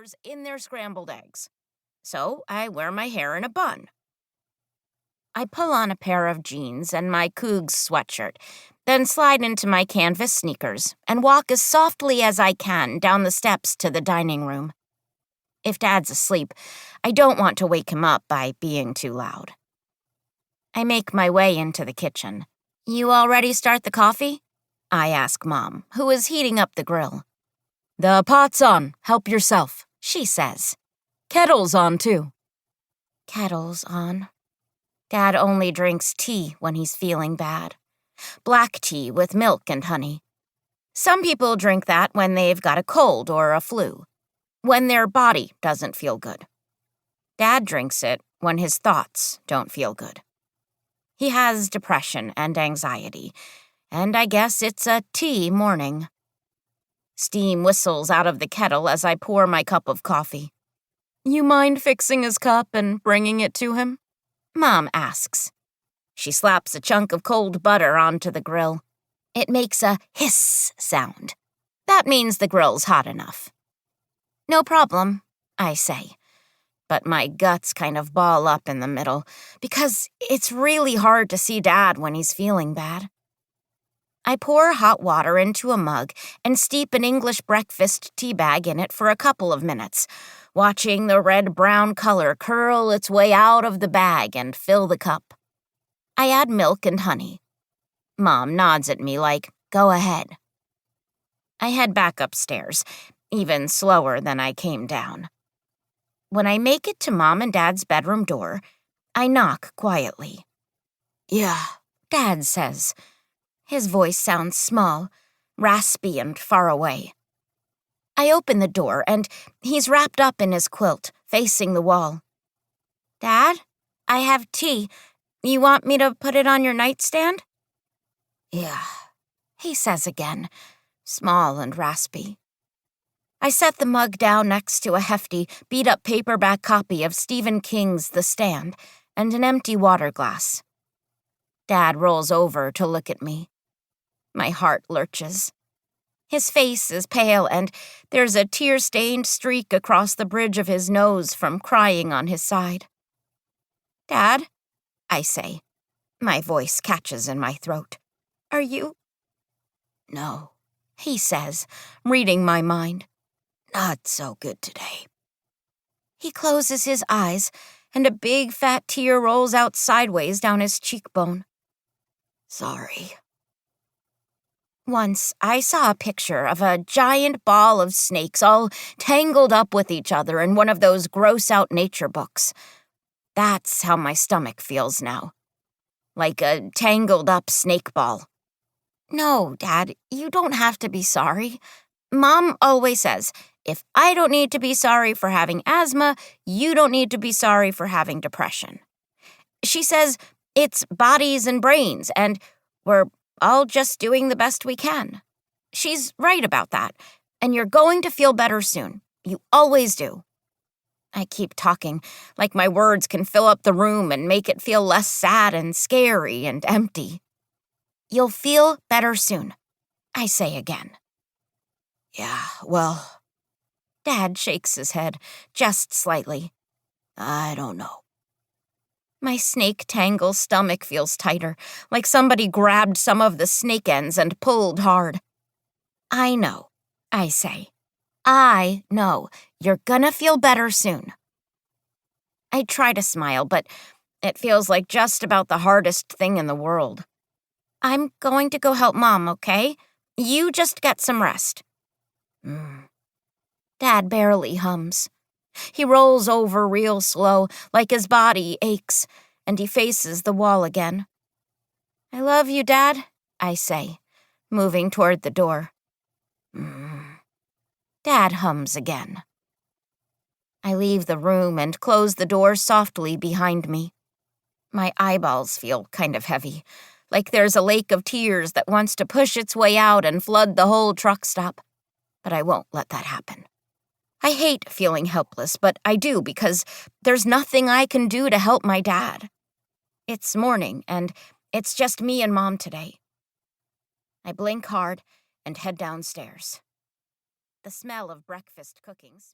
colors in their scrambled eggs. So I wear my hair in a bun. I pull on a pair of jeans and my Cougs sweatshirt, then slide into my canvas sneakers and walk as softly as I can down the steps to the dining room. If Dad's asleep, I don't want to wake him up by being too loud. I make my way into the kitchen. "You already start the coffee?" I ask Mom, who is heating up the grill. "The pot's on. Help yourself," she says. "Kettle's on, too." Kettle's on. Dad only drinks tea when he's feeling bad. Black tea with milk and honey. Some people drink that when they've got a cold or a flu, when their body doesn't feel good. Dad drinks it when his thoughts don't feel good. He has depression and anxiety, and I guess it's a tea morning. Steam whistles out of the kettle as I pour my cup of coffee. "You mind fixing his cup and bringing it to him?" Mom asks. She slaps a chunk of cold butter onto the grill. It makes a hiss sound. That means the grill's hot enough. "No problem," I say. But my guts kind of ball up in the middle, because it's really hard to see Dad when he's feeling bad. I pour hot water into a mug and steep an English breakfast tea bag in it for a couple of minutes, watching the red-brown color curl its way out of the bag and fill the cup. I add milk and honey. Mom nods at me like, "Go ahead." I head back upstairs, even slower than I came down. When I make it to Mom and Dad's bedroom door, I knock quietly. "Yeah," Dad says. His voice sounds small, raspy, and far away. I open the door, and he's wrapped up in his quilt, facing the wall. "Dad, I have tea. You want me to put it on your nightstand?" "Yeah," he says again, small and raspy. I set the mug down next to a hefty, beat-up paperback copy of Stephen King's The Stand and an empty water glass. Dad rolls over to look at me. My heart lurches. His face is pale, and there's a tear-stained streak across the bridge of his nose from crying on his side. "Dad," I say. My voice catches in my throat. "Are you—" "No," he says, reading my mind. "Not so good today." He closes his eyes, and a big fat tear rolls out sideways down his cheekbone. "Sorry." Once, I saw a picture of a giant ball of snakes all tangled up with each other in one of those gross-out nature books. That's how my stomach feels now. Like a tangled-up snake ball. "No, Dad, you don't have to be sorry. Mom always says, if I don't need to be sorry for having asthma, you don't need to be sorry for having depression. She says it's bodies and brains, and we're all just doing the best we can. She's right about that, and you're going to feel better soon. You always do." I keep talking, like my words can fill up the room and make it feel less sad and scary and empty. "You'll feel better soon," I say again. "Yeah, well..." Dad shakes his head, just slightly. "I don't know." My snake tangle stomach feels tighter, like somebody grabbed some of the snake ends and pulled hard. "I know," I say. "I know. You're gonna feel better soon." I try to smile, but it feels like just about the hardest thing in the world. "I'm going to go help Mom, okay? You just get some rest." Dad barely hums. He rolls over real slow, like his body aches, and he faces the wall again. "I love you, Dad," I say, moving toward the door. Dad hums again. I leave the room and close the door softly behind me. My eyeballs feel kind of heavy, like there's a lake of tears that wants to push its way out and flood the whole truck stop. But I won't let that happen. I hate feeling helpless, but I do because there's nothing I can do to help my dad. It's morning, and it's just me and Mom today. I blink hard and head downstairs. The smell of breakfast cooking smells.